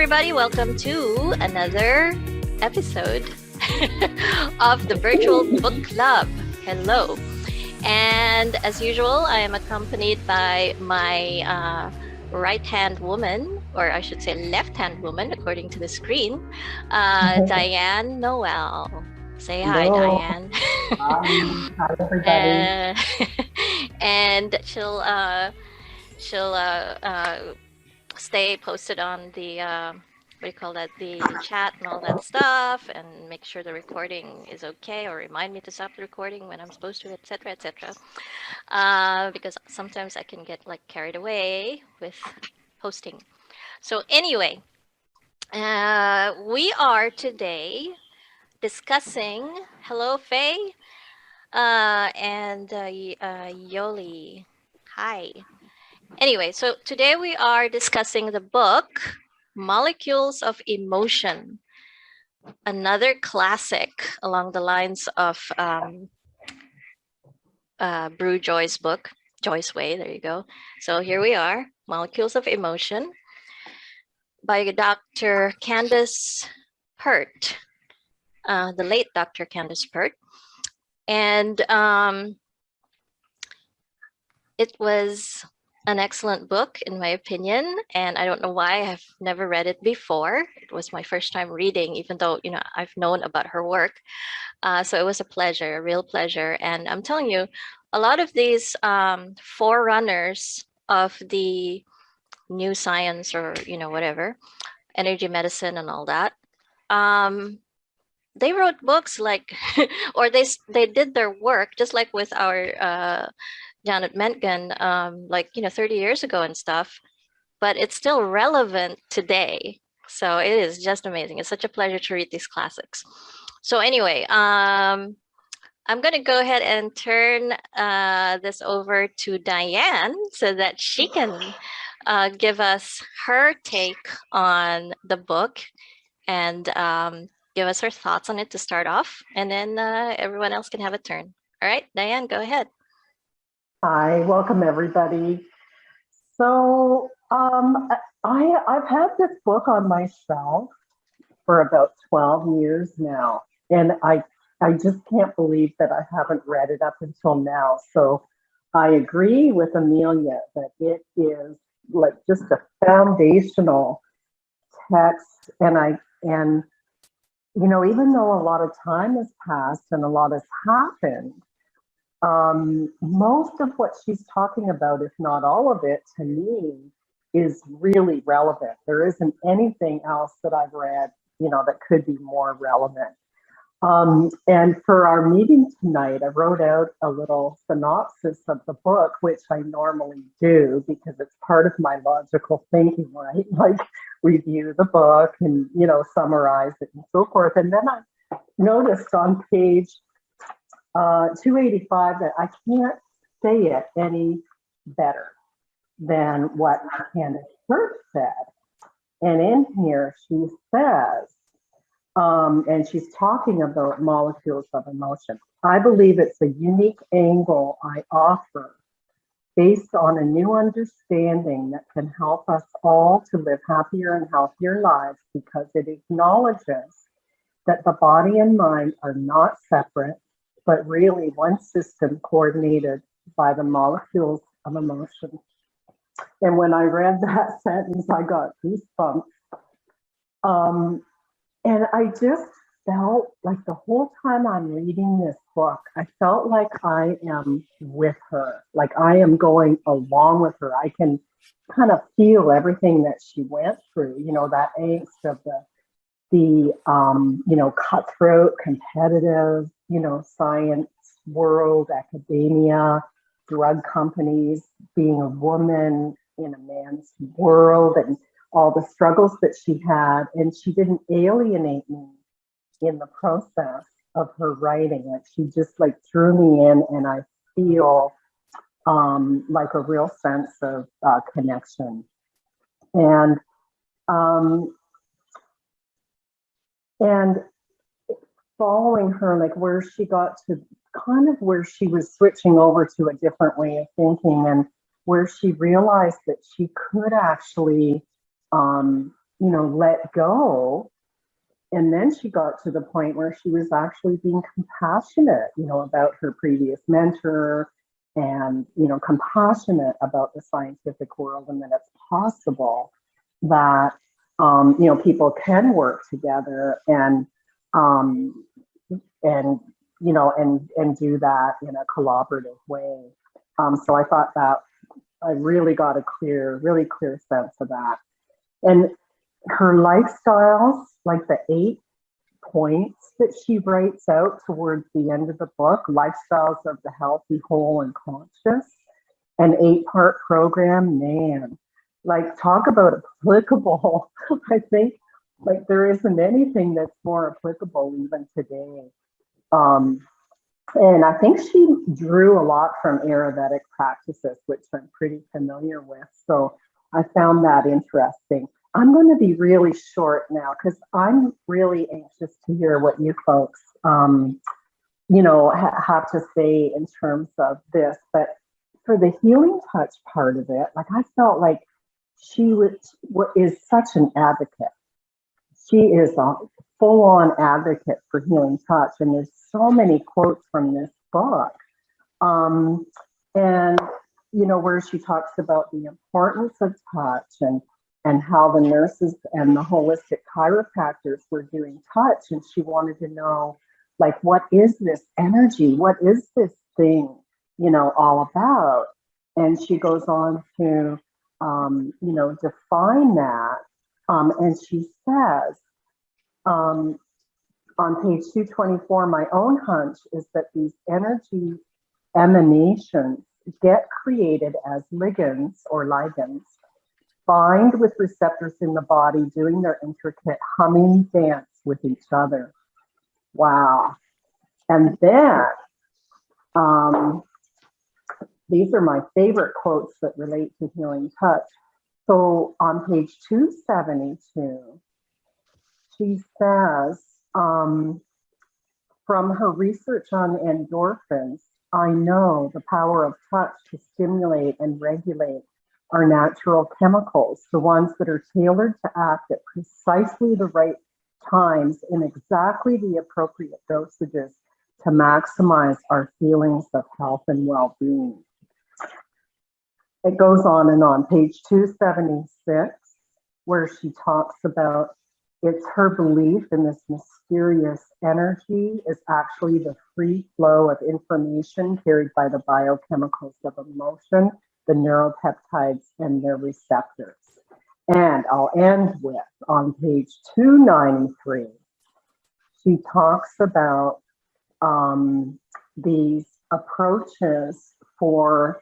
everybody. Welcome to another episode of the Virtual Book Club. Hello. And as usual, I am accompanied by my right-hand woman, or I should say left-hand woman, according to the screen, Diane Noel. Say hi, Hello. Diane. Hi, everybody. And she'll stay posted on the what do you call that, the chat and all that stuff, and make sure the recording is okay, or remind me to stop the recording when I'm supposed to, etc., etc. Because sometimes I can get like carried away with hosting. So anyway, we are today discussing, hello Faye, and Yoli, hi. Anyway, so today we are discussing the book Molecules of Emotion, another classic along the lines of Brew Joy's book, Joy's Way. There you go. So here we are, Molecules of Emotion by Dr. Candace Pert, the late Dr. Candace Pert. And it was an excellent book, in my opinion, and I don't know why I have never read it before. It was my first time reading, even though, you know, I've known about her work. So it was a pleasure, a real pleasure. And I'm telling you, a lot of these forerunners of the new science, or, you know, whatever, energy medicine and all that, they wrote books like, or they did their work, just like with our Janet Mentgen, like, you know, 30 years ago and stuff, but it's still relevant today. So it is just amazing. It's such a pleasure to read these classics. So anyway, I'm going to go ahead and turn this over to Diane so that she can give us her take on the book and give us her thoughts on it to start off. And then everyone else can have a turn. All right, Diane, go ahead. Hi, welcome everybody. So I've had this book on my shelf for about 12 years now, and I just can't believe that I haven't read it up until now. So I agree with Amelia that it is like just a foundational text, and you know, even though a lot of time has passed and a lot has happened, most of what she's talking about, if not all of it, to me, is really relevant. There isn't anything else that I've read, you know, that could be more relevant. And for our meeting tonight, I wrote out a little synopsis of the book, which I normally do because it's part of my logical thinking, right? Like review the book and, you know, summarize it and so forth. And then I noticed on page 285 that I can't say it any better than what Candace Pert said. And in here she says, and she's talking about molecules of emotion. I believe it's a unique angle I offer based on a new understanding that can help us all to live happier and healthier lives, because it acknowledges that the body and mind are not separate, but really one system coordinated by the molecules of emotion. And when I read that sentence, I got goosebumps. And I just felt like the whole time I'm reading this book, I felt like I am with her, like I am going along with her. I can kind of feel everything that she went through, you know, that angst of the you know, cutthroat, competitive, you know, science world, academia, drug companies, being a woman in a man's world, and all the struggles that she had. And she didn't alienate me in the process of her writing. Like she just like drew me in, and I feel like a real sense of connection. And following her, like where she got to, kind of where she was switching over to a different way of thinking, and where she realized that she could actually let go. And then she got to the point where she was actually being compassionate, about her previous mentor and, compassionate about the scientific world and that it's possible that, people can work together um, and do that in a collaborative way. So I thought that I really got a really clear sense of that. And her lifestyles, like the 8 points that she writes out towards the end of the book, lifestyles of the healthy, whole, and conscious, an 8-part program, man, like talk about applicable. I think like there isn't anything that's more applicable even today. And I think she drew a lot from Ayurvedic practices, which I'm pretty familiar with. So I found that interesting. I'm going to be really short now because I'm really anxious to hear what you folks, have to say in terms of this. But for the healing touch part of it, like I felt like she is such an advocate. She is a full-on advocate for healing touch, and there's so many quotes from this book. And where she talks about the importance of touch and how the nurses and the holistic chiropractors were doing touch, and she wanted to know, like, what is this energy? What is this thing, all about? And she goes on to, define that. And she says, on page 224, my own hunch is that these energy emanations get created as ligands or ligands, bind with receptors in the body, doing their intricate humming dance with each other. Wow. And then, these are my favorite quotes that relate to healing touch. So on page 272, she says, from her research on endorphins, I know the power of touch to stimulate and regulate our natural chemicals, the ones that are tailored to act at precisely the right times in exactly the appropriate dosages to maximize our feelings of health and well-being. It goes on and on. Page 276, where she talks about it's her belief in this mysterious energy is actually the free flow of information carried by the biochemicals of emotion, the neuropeptides, and their receptors. And I'll end with, on page 293, she talks about these approaches for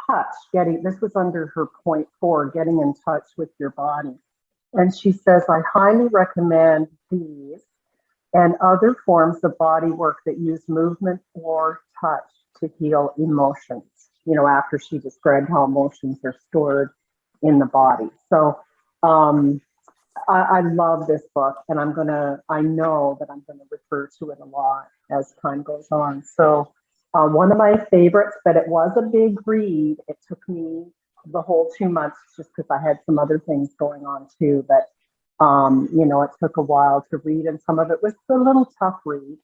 touch, this was under her point 4, getting in touch with your body. And she says, I highly recommend these and other forms of body work that use movement or touch to heal emotions, after she described how emotions are stored in the body. So I love this book, and I know that I'm gonna refer to it a lot as time goes on. So one of my favorites, but it was a big read. It took me the whole 2 months just because I had some other things going on too. But, it took a while to read, and some of it was a little tough read.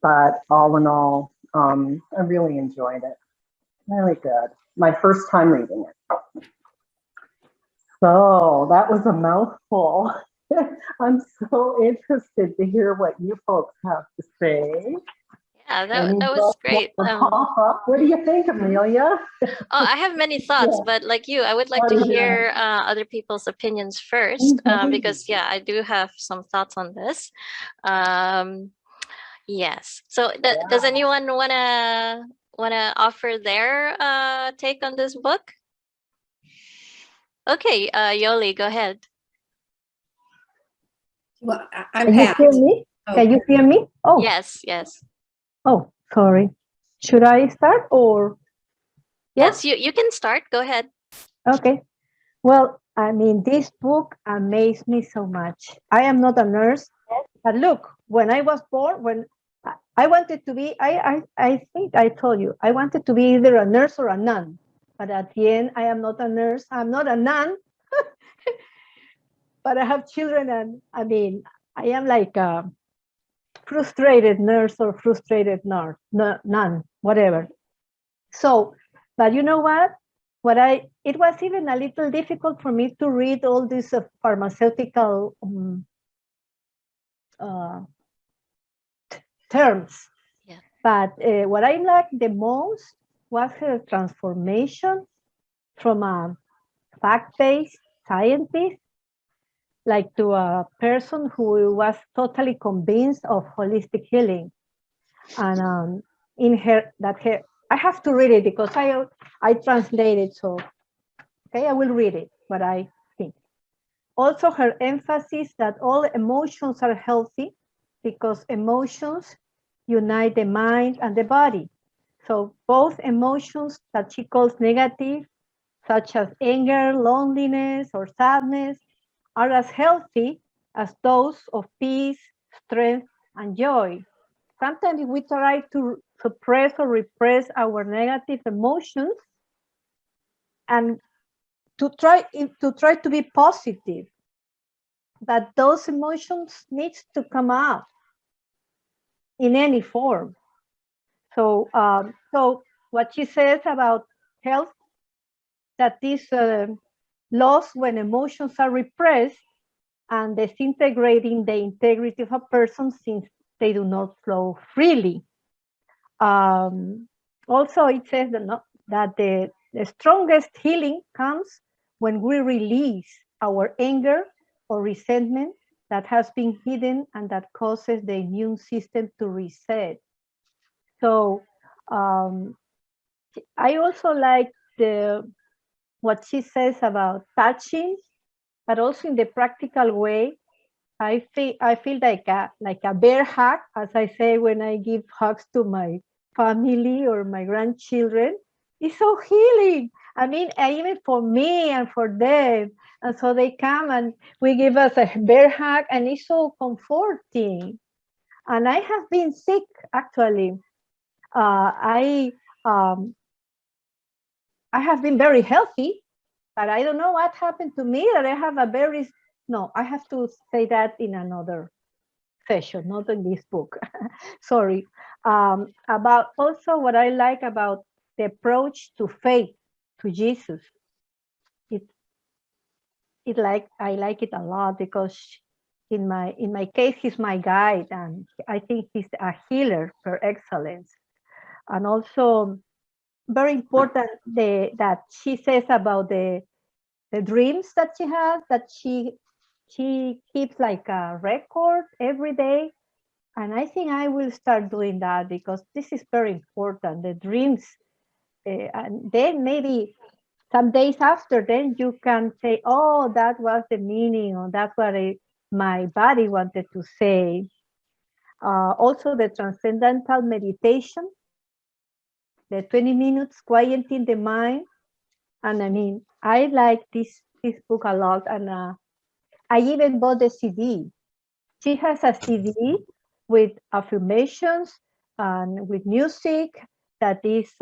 But all in all, I really enjoyed it. Really good. My first time reading it. So that was a mouthful. I'm so interested to hear what you folks have to say. Yeah, that was great. What do you think, Amelia? I have many thoughts, but like you, I would like to hear other people's opinions first, because I do have some thoughts on this. Yes. So does anyone wanna offer their take on this book? Okay, Yoli, go ahead. Well, Can you hear me? Oh. Can you hear me? Oh, Yes. oh, sorry. Should I start or? Yes, you can start. Go ahead. Okay. Well, I mean, this book amazed me so much. I am not a nurse, but look, when I was born, when I wanted to be, I think I told you, I wanted to be either a nurse or a nun. But at the end, I am not a nurse. I'm not a nun. but I have children, and I mean, I am like a frustrated nurse or frustrated nurse, nun, whatever. So, but you know what? It was even a little difficult for me to read all these pharmaceutical uh, terms. Yeah. But what I liked the most was her transformation from a fact-based scientist, like to a person who was totally convinced of holistic healing. And in her, I have to read it because I translate it. So, okay, I will read it, what I think. Also, her emphasis that all emotions are healthy because emotions unite the mind and the body. So both emotions that she calls negative, such as anger, loneliness, or sadness, are as healthy as those of peace, strength, and joy. Sometimes we try to suppress or repress our negative emotions and to try to be positive, but those emotions needs to come out in any form. So, so what she says about health, that is lost when emotions are repressed and disintegrating the integrity of a person since they do not flow freely. Also, it says that the strongest healing comes when we release our anger or resentment that has been hidden and that causes the immune system to reset. So I also like what she says about touching, but also in the practical way. I feel like a bear hug, as I say when I give hugs to my family or my grandchildren. It's so healing. I mean, even for me and for them. And so they come and we give us a bear hug, and it's so comforting. And I have been sick actually. Um, I have been very healthy, but I don't know what happened to me that I have a very, no, I have to say that in another session, not in this book. Sorry. About also what I like about the approach to faith, to Jesus. I like it a lot because in my case he's my guide, and I think he's a healer per excellence. And also very important that she says about the dreams that she has, that she keeps like a record every day. And I think I will start doing that because this is very important, the dreams. And then maybe some days after, then you can say, oh, that was the meaning, or that's what my body wanted to say. Also the transcendental meditation, the 20 minutes quieting the mind. And I mean, I like this book a lot, and I even bought the CD. She has a CD with affirmations and with music that is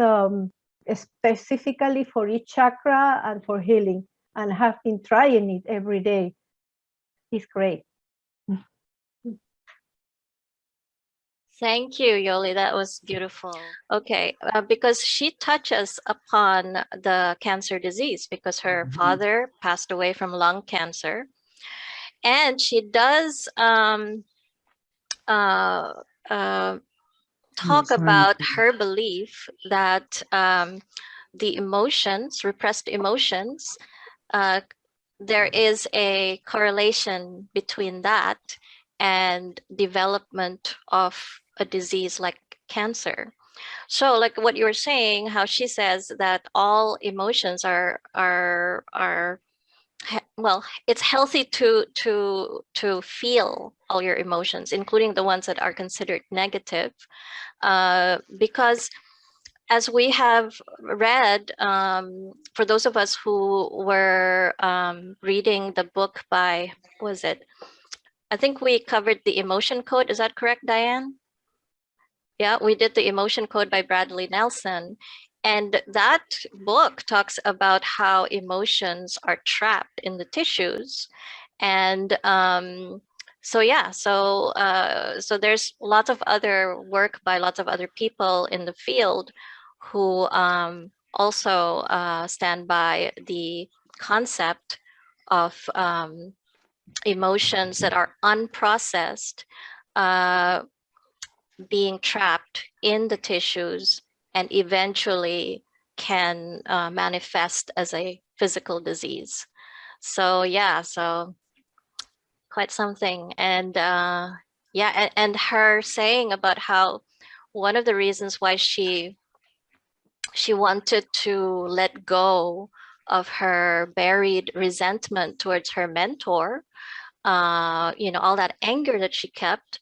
specifically for each chakra and for healing, and have been trying it every day. It's great. Thank you, Yoli. That was beautiful. Okay, because she touches upon the cancer disease because her father passed away from lung cancer. And she does talk about her belief that the emotions, repressed emotions, there is a correlation between that and development of a disease like cancer. So like what you were saying, how she says that all emotions are well, it's healthy to feel all your emotions, including the ones that are considered negative, because as we have read, for those of us who were reading the book by, was it? I think we covered the emotion code. Is that correct, Diane? Yeah, we did the emotion code by Bradley Nelson. And that book talks about how emotions are trapped in the tissues And so yeah, so there's lots of other work by lots of other people in the field who also stand by the concept of emotions that are unprocessed being trapped in the tissues and eventually can manifest as a physical disease. So yeah, so quite something. And yeah, and her saying about how one of the reasons why she wanted to let go of her buried resentment towards her mentor, you know, all that anger that she kept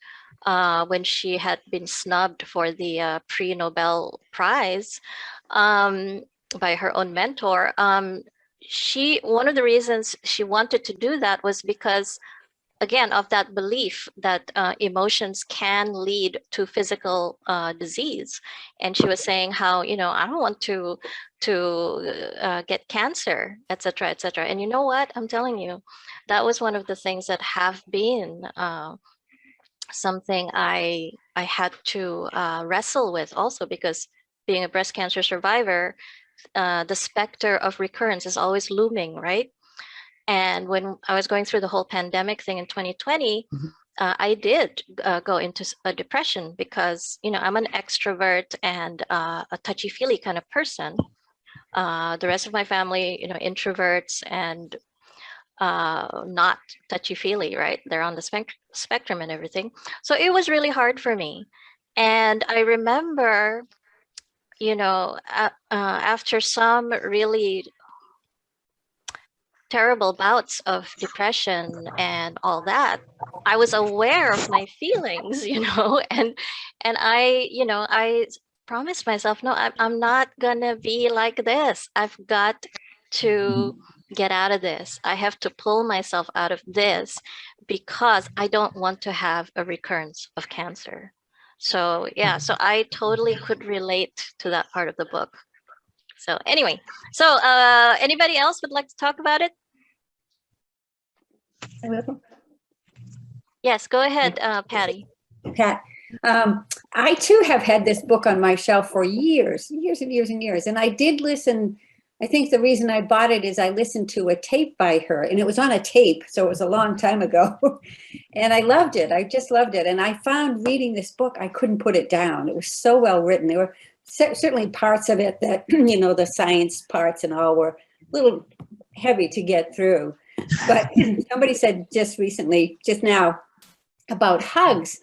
when she had been snubbed for the pre-Nobel Prize by her own mentor. One of the reasons she wanted to do that was because, again, of that belief that emotions can lead to physical disease. And she was saying how, you know, I don't want to get cancer, etc., etc. And you know what? I'm telling you, that was one of the things that have been something I had to wrestle with also, because being a breast cancer survivor, the specter of recurrence is always looming, right? And when I was going through the whole pandemic thing in 2020, I did go into a depression because, you know, I'm an extrovert and a touchy-feely kind of person. The rest of my family, you know, introverts and not touchy-feely, right? They're on the spectrum and everything. So it was really hard for me. And I remember, you know, after some really terrible bouts of depression and all that, I was aware of my feelings, you know, and I, you know, I promised myself, no, I'm not gonna be like this. I've got to get out of this. I have to pull myself out of this because I don't want to have a recurrence of cancer. So yeah, so I totally could relate to that part of the book. So anyway, so anybody else would like to talk about it? Yes, go ahead, Patty. Pat, I too have had this book on my shelf for years, years and years and years. And I did listen. I think the reason I bought it is I listened to a tape by her, and it was on a tape, so it was a long time ago. And I loved it. I just loved it. And I found reading this book, I couldn't put it down. It was so well written. There were certainly parts of it that, you know, the science parts and all were a little heavy to get through. But somebody said just recently, just now, about hugs.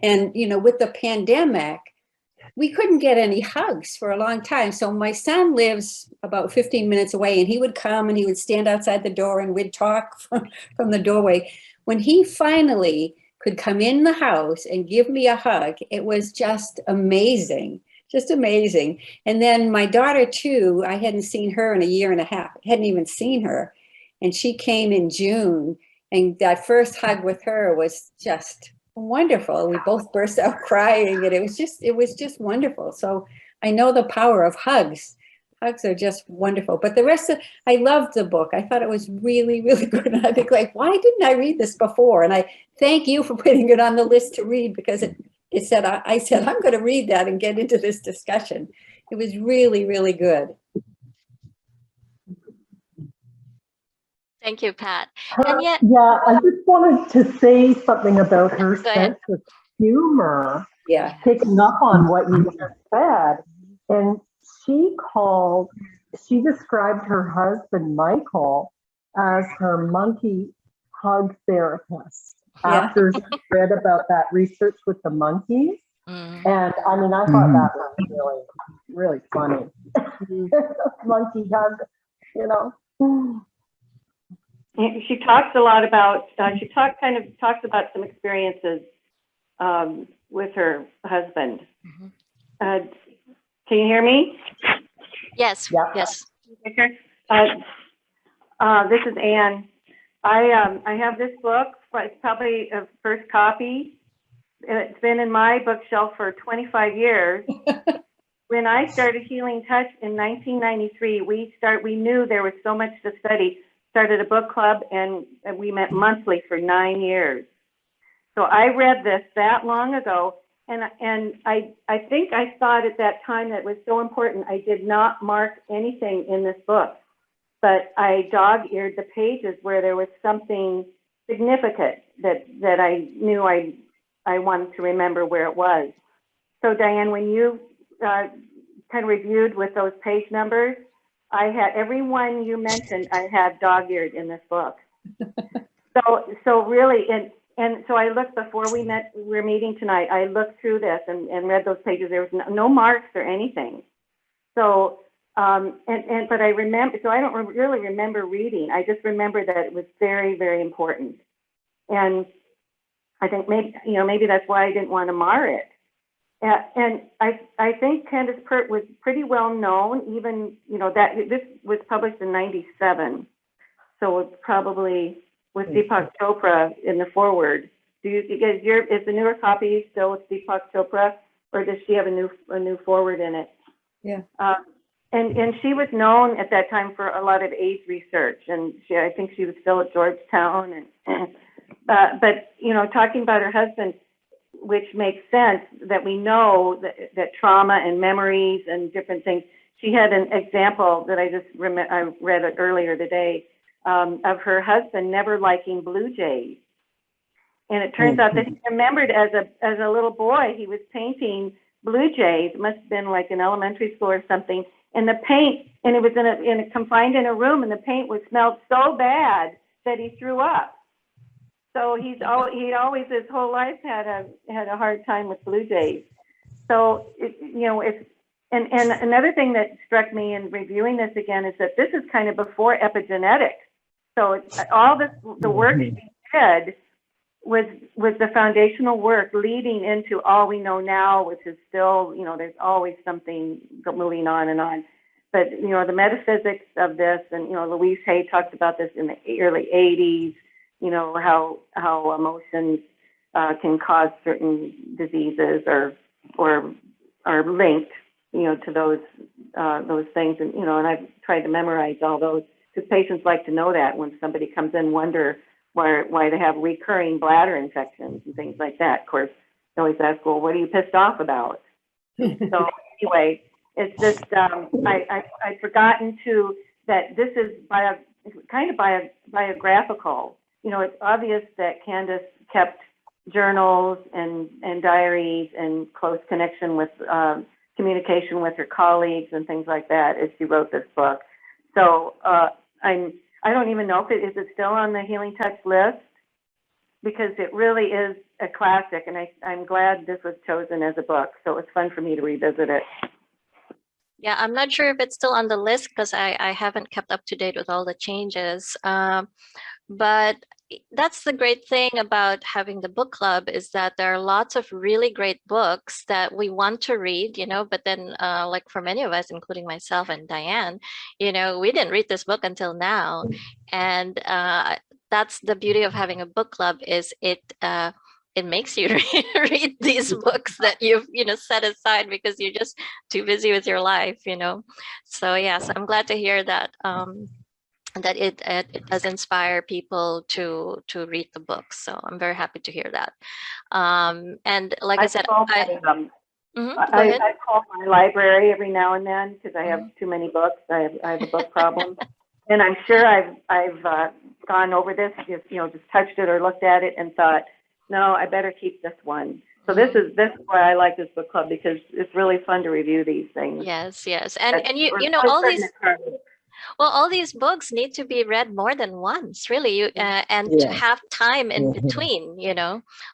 And, you know, with the pandemic, we couldn't get any hugs for a long time. So my son lives about 15 minutes away, and he would come and he would stand outside the door and we'd talk from the doorway. When he finally could come in the house and give me a hug, it was just amazing, just amazing. And then my daughter too, I hadn't seen her in a year and a half, hadn't even seen her. And she came in June, and that first hug with her was just wonderful. We both burst out crying, and it was just wonderful. So I know the power of hugs. Hugs are just wonderful. But the rest of, I loved the book. I thought it was really, really good. And I think, like, why didn't I read this before? And I thank you for putting it on the list to read, because it said, I said, I'm going to read that and get into this discussion. It was really, really good. Thank you, Pat. And yet, yeah, I just wanted to say something about her sense of humor. Yeah. Picking up on what you just said. And she described her husband, Michael, as her monkey hug therapist. Yeah. After she read about that research with the monkeys. And I mean, I thought that was really, really funny. Monkey hug, you know. She talks a lot about, she talks about some experiences with her husband. Can you hear me? Yes, yeah. Yes. Okay. This is Anne. I have this book, but it's probably a first copy. It's been in my bookshelf for 25 years. When I started Healing Touch in 1993, we knew there was so much to study. started a book club, and we met monthly for 9 years. So I read this that long ago, and I think I thought at that time that it was so important. I did not mark anything in this book, but I dog-eared the pages where there was something significant that I knew I wanted to remember where it was. So Diane, when you kind of reviewed with those page numbers, I had every one you mentioned, I had dog-eared in this book. So really, and so I looked before we're meeting tonight, I looked through this and read those pages. There was no marks or anything. So, but I remember, so I don't really remember reading. I just remember that it was very, very important. And I think maybe that's why I didn't want to mar it. And I think Candace Pert was pretty well known, even, that this was published in '97. So it's probably with Deepak Chopra in the forward. Is the newer copy still with Deepak Chopra, or does she have a new forward in it? Yeah. And she was known at that time for a lot of AIDS research, and I think she was still at Georgetown. But talking about her husband, which makes sense that we know that trauma and memories and different things. She had an example that I read it earlier today of her husband never liking blue jays, and it turns out that he remembered as a little boy he was painting blue jays. It must have been like in elementary school or something. And the paint, and it was confined in a room, and the paint smelled so bad that he threw up. So he'd always his whole life had a hard time with blue jays. So and another thing that struck me in reviewing this again is that this is kind of before epigenetics. So all the work she did was the foundational work leading into all we know now, which is still, there's always something moving on and on. But, the metaphysics of this, and, Louise Hay talked about this in the early 80s, how emotions can cause certain diseases or are linked, to those things. And, and I've tried to memorize all those, because patients like to know that when somebody comes in, wonder why they have recurring bladder infections and things like that. Of course, they always ask, well, what are you pissed off about? So anyway, it's just, I've forgotten that this is biographical. It's obvious that Candace kept journals and diaries and close connection with communication with her colleagues and things like that as she wrote this book. So I don't even know if is it still on the Healing Touch list, because it really is a classic, and I'm glad this was chosen as a book. So it was fun for me to revisit it. Yeah, I'm not sure if it's still on the list because I haven't kept up to date with all the changes. But that's the great thing about having the book club, is that there are lots of really great books that we want to read, but then like for many of us, including myself and Diane, we didn't read this book until now. And that's the beauty of having a book club, is it makes you read these books that you've set aside because you're just too busy with your life. So yes, I'm glad to hear that that it does inspire people to read the book. So I'm very happy to hear that. And like I said, I call my library every now and then because I have too many books. I have a book problem. And I'm sure I've gone over this, just touched it or looked at it and thought, no, I better keep this one. So this is why I like this book club, because it's really fun to review these things. Yes, and all these. Well, all these books need to be read more than once, really, to have time in between,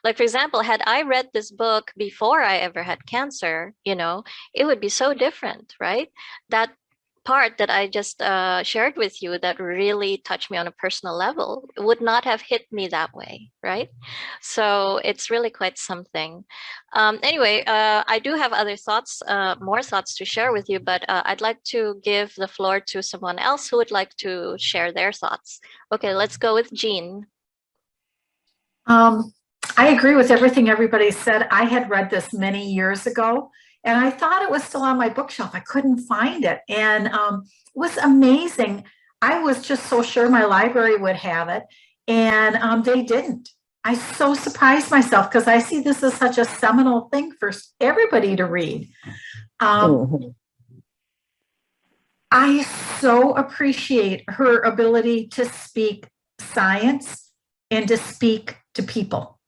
Like, for example, had I read this book before I ever had cancer, it would be so different, right? That part that I just shared with you that really touched me on a personal level would not have hit me that way, right? So it's really quite something. Anyway, I do have other thoughts, more thoughts to share with you, but I'd like to give the floor to someone else who would like to share their thoughts. Okay, let's go with Jean. I agree with everything everybody said. I had read this many years ago, and I thought it was still on my bookshelf. I couldn't find it. And it was amazing. I was just so sure my library would have it, and they didn't. I so surprised myself because I see this as such a seminal thing for everybody to read. I so appreciate her ability to speak science and to speak to people.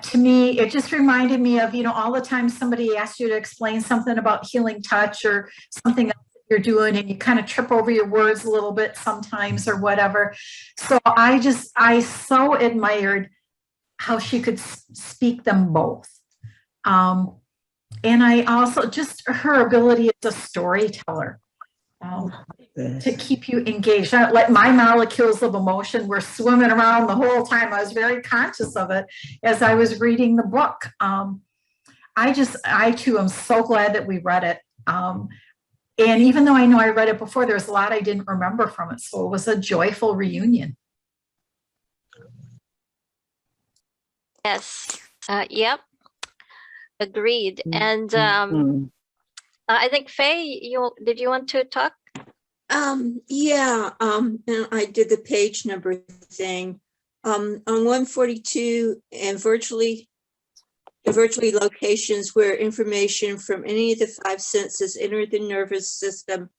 To me, it just reminded me of, all the time somebody asks you to explain something about healing touch or something else that you're doing and you kind of trip over your words a little bit sometimes or whatever. So I so admired how she could speak them both. And I also, just her ability as a storyteller. To keep you engaged. Like my molecules of emotion were swimming around the whole time. I was very conscious of it as I was reading the book. I too am so glad that we read it. And even though I know I read it before, there's a lot I didn't remember from it. So it was a joyful reunion. Yes. Yep. Agreed. And I think Faye, did you want to talk? Yeah, and I did the page number thing. On 142 and virtually locations where information from any of the 5 senses enter the nervous system,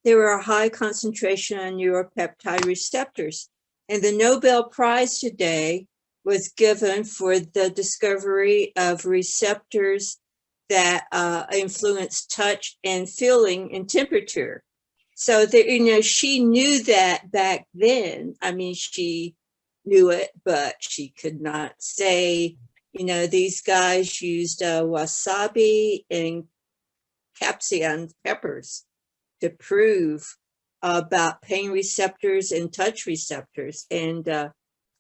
there are a high concentration on neuropeptide receptors. And the Nobel Prize today was given for the discovery of receptors that influence touch and feeling and temperature. So that, she knew that back then. I mean, she knew it, but she could not say, these guys used wasabi and capsaicin peppers to prove about pain receptors and touch receptors. And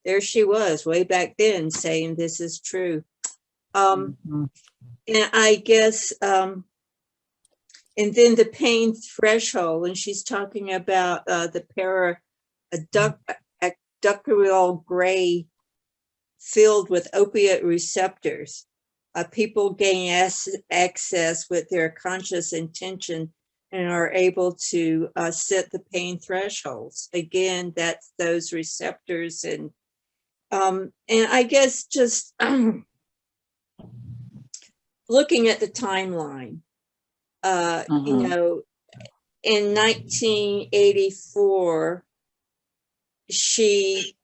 there she was way back then saying this is true. And I guess, and then the pain threshold, and she's talking about the paraductal gray filled with opiate receptors. People gain access with their conscious intention and are able to set the pain thresholds. Again, that's those receptors. And I guess just looking at the timeline, in 1984, she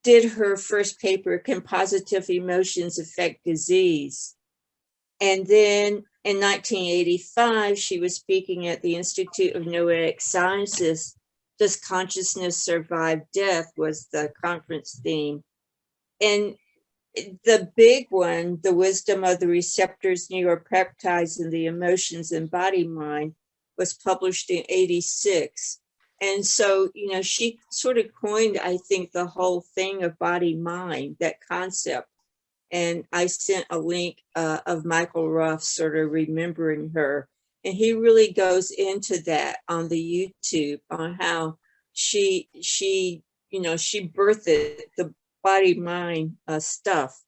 did her first paper, Can Positive Emotions Affect Disease? And then in 1985, she was speaking at the Institute of Noetic Sciences. Does Consciousness Survive Death was the conference theme. And the big one, The Wisdom of the Receptors, Neuropeptides, and the Emotions in Body Mind, was published in 86. And so, she sort of coined, I think, the whole thing of body mind, that concept. And I sent a link of Michael Ruff sort of remembering her. And he really goes into that on the YouTube on how she birthed the body mind stuff.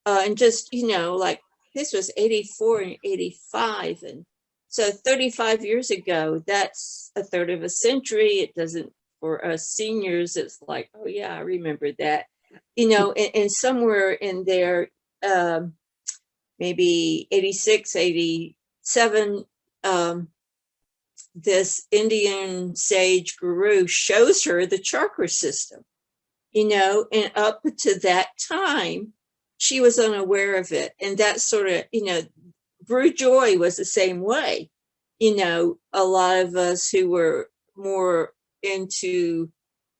And just, like this was 84 and 85. And so 35 years ago, that's a third of a century. It doesn't, for us seniors, it's like, oh yeah, I remember that. And somewhere in there, maybe 86, 87, this Indian sage guru shows her the chakra system, and up to that time, she was unaware of it. And that sort of, Brew Joy was the same way. A lot of us who were more into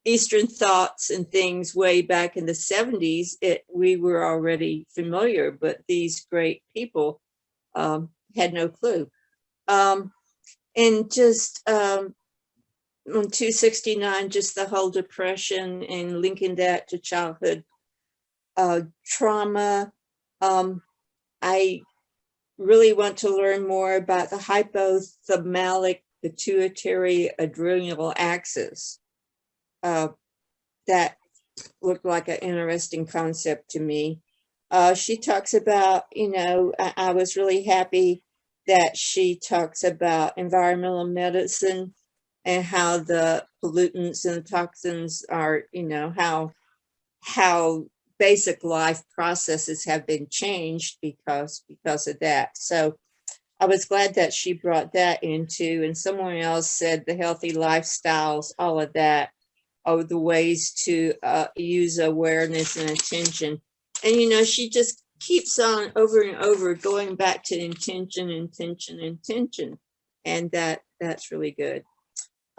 Eastern thoughts and things way back in the 70s, we were already familiar, but these great people had no clue. And just on 269, just the whole depression and linking that to childhood trauma. I really want to learn more about the hypothalamic pituitary adrenal axis. That looked like an interesting concept to me. She talks about, I was really happy that she talks about environmental medicine and how the pollutants and toxins are, you know, how basic life processes have been changed because of that. So I was glad that she brought that into, and someone else said the healthy lifestyles, all of that are the ways to use awareness and attention. And, you know, she just keeps on over and over going back to intention, intention, intention. And that's really good.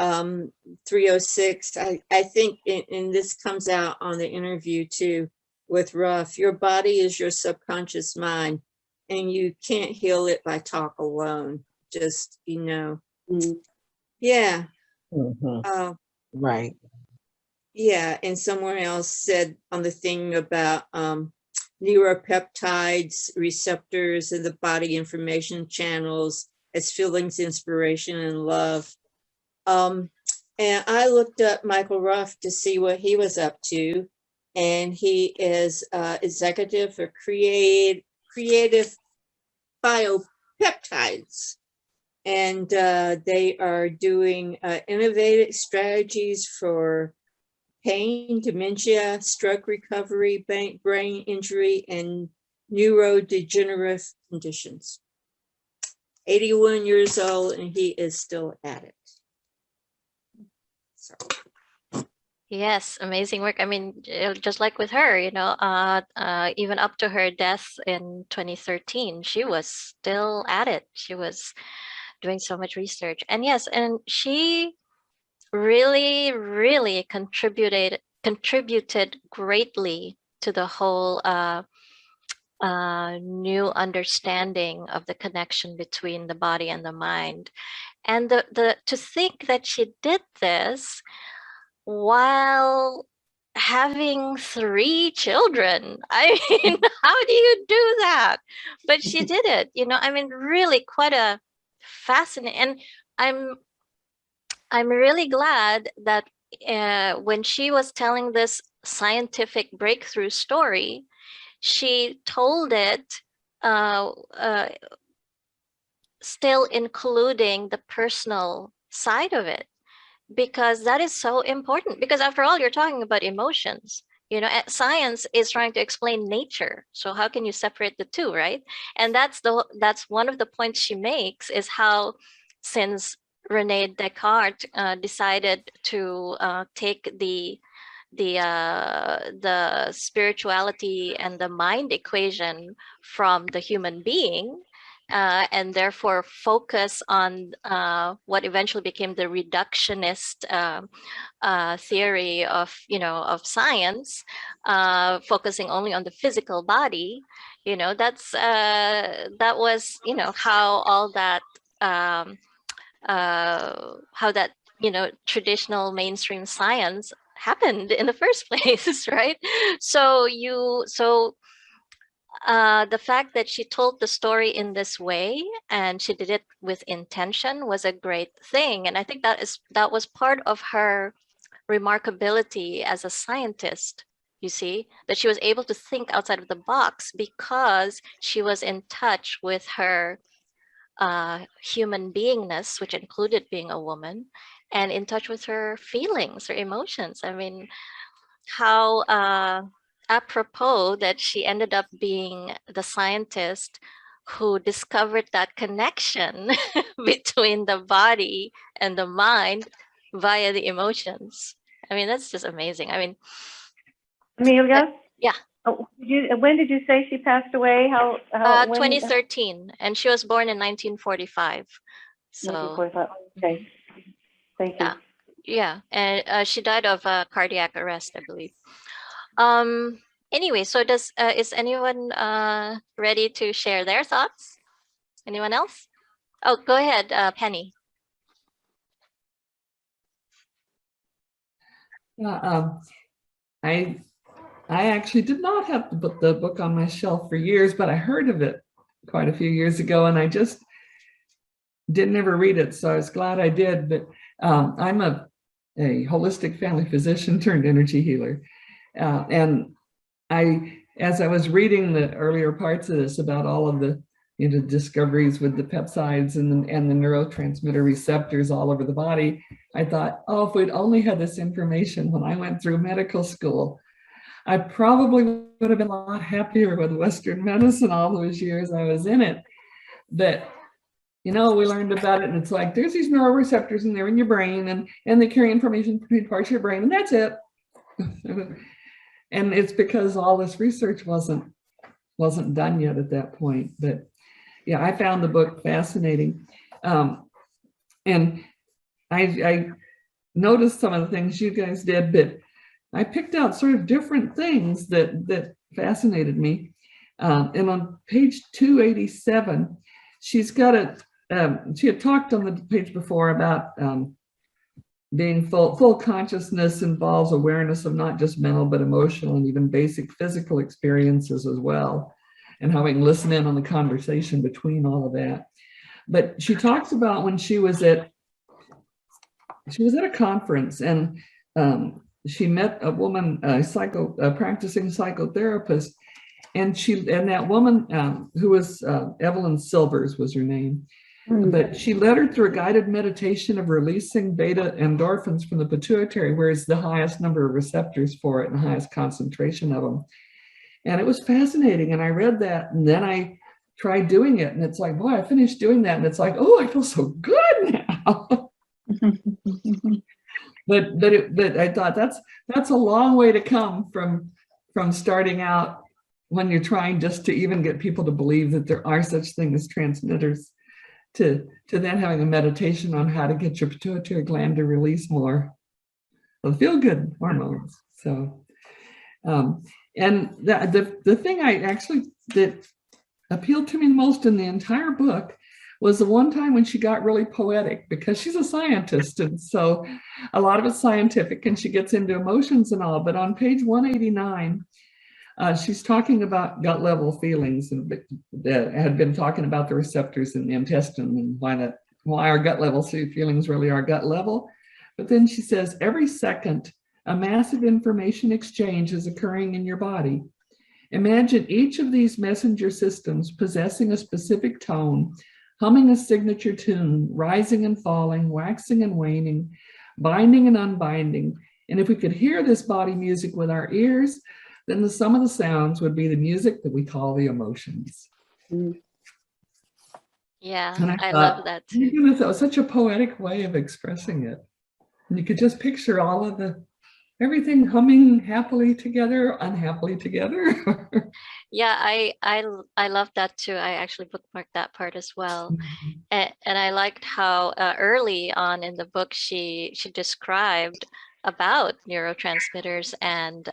306, I think, and this comes out on the interview too with Ruff, your body is your subconscious mind, and you can't heal it by talk alone. Just, you know, yeah. Right. Yeah, and someone else said on the thing about neuropeptides, receptors in the body information channels as feelings, inspiration, and love. And I looked up Michael Ruff to see what he was up to, and he is executive for creative biopeptides. And they are doing innovative strategies for pain, dementia, stroke recovery, brain injury, and neurodegenerative conditions. 81 years old, and he is still at it. So. Yes, amazing work. I mean, just like with her, you know, even up to her death in 2013, she was still at it. She was doing so much research. And yes, and she really, really contributed greatly to the whole new understanding of the connection between the body and the mind. And to think that she did this while having 3 children. I mean, how do you do that? But she did it, you know, I mean, really quite a fascinating, and I'm really glad that when she was telling this scientific breakthrough story, she told it still including the personal side of it, because that is so important. Because after all, you're talking about emotions. You know, science is trying to explain nature. So how can you separate the two, right? And that's one of the points she makes, is how, since Rene Descartes decided to take the spirituality and the mind equation from the human being, and therefore focus on what eventually became the reductionist theory of, you know, of science, focusing only on the physical body. You know, that was, you know, how all that how that, you know, traditional mainstream science happened in the first place, right? So the fact that she told the story in this way, and she did it with intention, was a great thing. And I think that was part of her remarkability as a scientist. You see, that she was able to think outside of the box because she was in touch with her human beingness, which included being a woman, and in touch with her feelings, her emotions. I mean, how apropos that she ended up being the scientist who discovered that connection between the body and the mind via the emotions. I mean, that's just amazing. I mean, Amelia? Yeah. Oh, when did you say she passed away? When? 2013, and she was born in 1945. So 1945. Okay. Thank you. yeah, and she died of cardiac arrest, I believe. Anyway, so is anyone ready to share their thoughts? Anyone else? Oh, go ahead, Penny. I actually did not have the book on my shelf for years, but I heard of it quite a few years ago, and I just didn't ever read it. So I was glad I did. But I'm a holistic family physician turned energy healer, and as I was reading the earlier parts of this about all of the discoveries with the peptides and the neurotransmitter receptors all over the body, I thought, oh, if we'd only had this information when I went through medical school, I probably would have been a lot happier with Western medicine all those years I was in it. But, you know, we learned about it, and it's like, there's these neuroreceptors in there in your brain, and they carry information between parts of your brain, and that's it. And it's because all this research wasn't done yet at that point. But yeah, I found the book fascinating. And I noticed some of the things you guys did, but I picked out sort of different things that fascinated me. And on page 287, she's got she had talked on the page before about being full consciousness involves awareness of not just mental, but emotional and even basic physical experiences as well, and how we can listen in on the conversation between all of that. But she talks about when she was at a conference, and she met a woman, a practicing psychotherapist, and that woman who was Evelyn Silvers was her name. But she led her through a guided meditation of releasing beta endorphins from the pituitary, where it's the highest number of receptors for it and the highest concentration of them. And it was fascinating. And I read that, and then I tried doing it, and it's like, boy, I finished doing that, and it's like, oh, I feel so good now. but I thought that's a long way to come from starting out when you're trying just to even get people to believe that there are such things as transmitters, to then having a meditation on how to get your pituitary gland to release more of feel-good hormones. So, and the thing that appealed to me most in the entire book was the one time when she got really poetic, because she's a scientist, and so a lot of it's scientific, and she gets into emotions and all. But on page 189, she's talking about gut level feelings, and had been talking about the receptors in the intestine and why our gut level feelings really are gut level. But then she says, every second, a massive information exchange is occurring in your body. Imagine each of these messenger systems possessing a specific tone, humming a signature tune, rising and falling, waxing and waning, binding and unbinding. And if we could hear this body music with our ears, then the sum of the sounds would be the music that we call the emotions. Yeah, And I thought, love that too. That was such a poetic way of expressing it. And you could just picture all of everything humming happily together, unhappily together. Yeah, I love that too. I actually bookmarked that part as well. And I liked how early on in the book she described about neurotransmitters and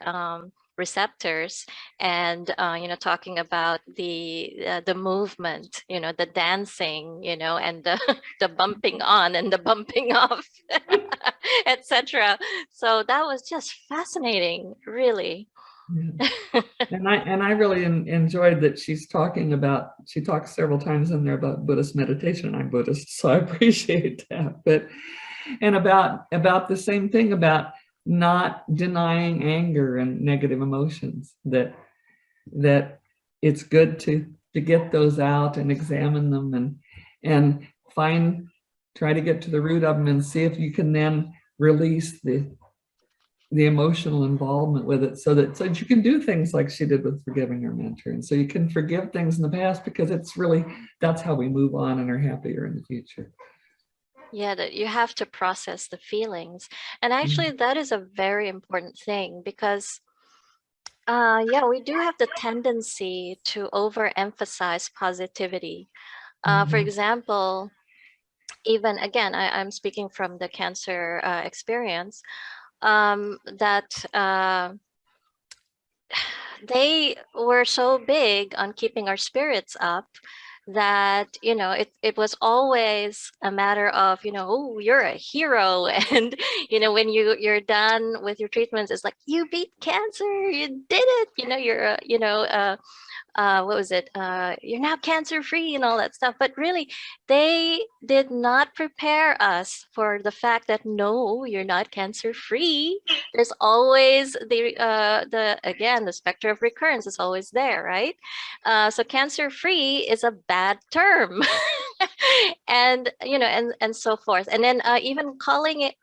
receptors, and talking about the movement, the dancing, and the bumping on and the bumping off, etc. So that was just fascinating, really. Yeah. And I really enjoyed that she talks several times in there about Buddhist meditation. I'm Buddhist, so I appreciate that. And about the same thing about not denying anger and negative emotions, that it's good to get those out and examine them and try to get to the root of them and see if you can then release the emotional involvement with it, so that you can do things like she did with forgiving her mentor. And so you can forgive things in the past, because that's how we move on and are happier in the future. Yeah, that you have to process the feelings. And actually that is a very important thing, because we do have the tendency to overemphasize positivity. For example, even again, I'm speaking from the cancer experience, that they were so big on keeping our spirits up that it was always a matter of oh, you're a hero, and when you're done with your treatments, it's like, you beat cancer, you did it, you're what was it? You're now cancer free and all that stuff. But really, they did not prepare us for the fact that no, you're not cancer free. There's always the specter of recurrence is always there, right? So cancer free is a bad term. And and so forth. And then even calling it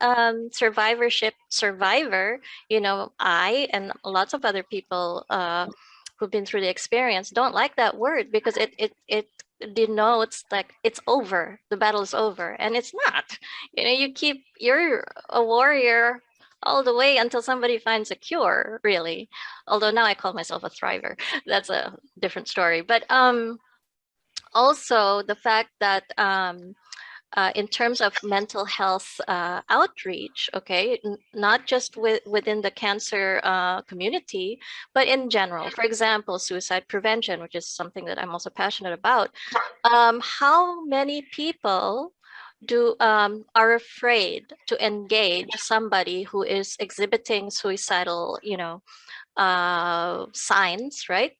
survivorship survivor, I and lots of other people who've been through the experience don't like that word, because it denotes like it's over, the battle is over, and it's not. You're a warrior all the way until somebody finds a cure, really. Although now I call myself a thriver. That's a different story. But also the fact that in terms of mental health outreach, okay, not just within the cancer community, but in general. For example, suicide prevention, which is something that I'm also passionate about. How many people are afraid to engage somebody who is exhibiting suicidal, signs, right?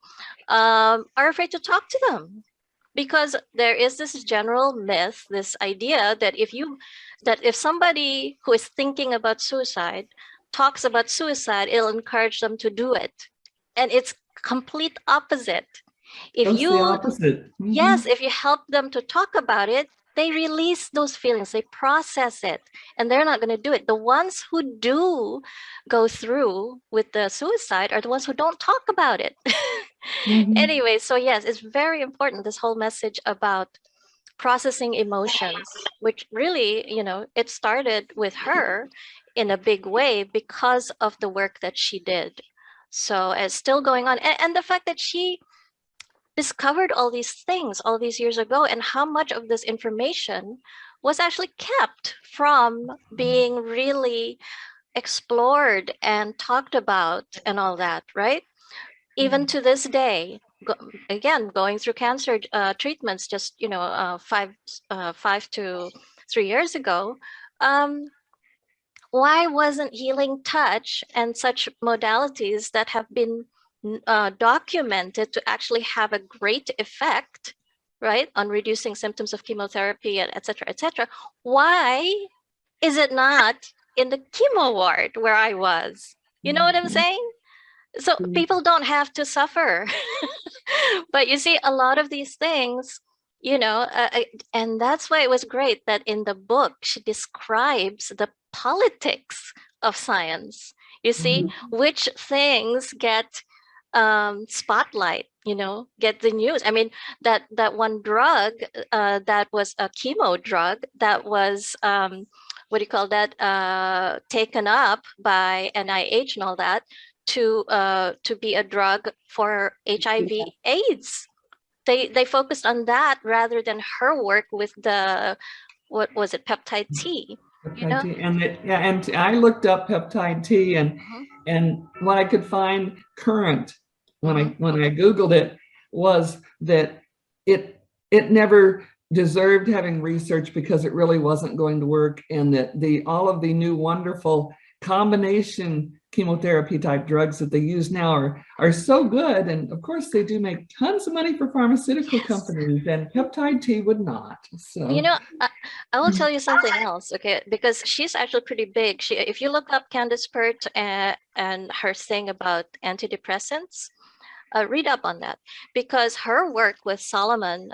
Are afraid to talk to them, because there is this general myth, this idea that if somebody who is thinking about suicide talks about suicide, it'll encourage them to do it. And it's complete opposite. If That's the you opposite. Yes, if you help them to talk about it, they release those feelings, they process it, and they're not going to do it. The ones who do go through with the suicide are the ones who don't talk about it. Anyway, so yes, it's very important, this whole message about processing emotions, which really, it started with her in a big way because of the work that she did. So it's still going on. And the fact that she discovered all these things all these years ago, and how much of this information was actually kept from being really explored and talked about and all that, right? Even to this day, again, going through cancer treatments just, 5 to 3 years ago, um, why wasn't healing touch and such modalities that have been documented to actually have a great effect, right, on reducing symptoms of chemotherapy, and et cetera, why is it not in the chemo ward where I was? You know what I'm saying? So people don't have to suffer. But you see, a lot of these things, and that's why it was great that in the book she describes the politics of science. You see, which things get spotlight, get the news. I mean, that one drug that was a chemo drug that was what do you call that, taken up by NIH and all that, to be a drug for HIV/AIDS. They focused on that rather than her work with the, what was it, peptide T. Peptide T, and I looked up peptide T, and what I could find current when I Googled it was that it never deserved having research because it really wasn't going to work, and that all of the new wonderful combination chemotherapy type drugs that they use now are so good, and of course they do make tons of money for pharmaceutical companies, and peptide T would not. So I will tell you something else, okay, because she's actually pretty big. If you look up Candace Pert and her thing about antidepressants, read up on that, because her work with Solomon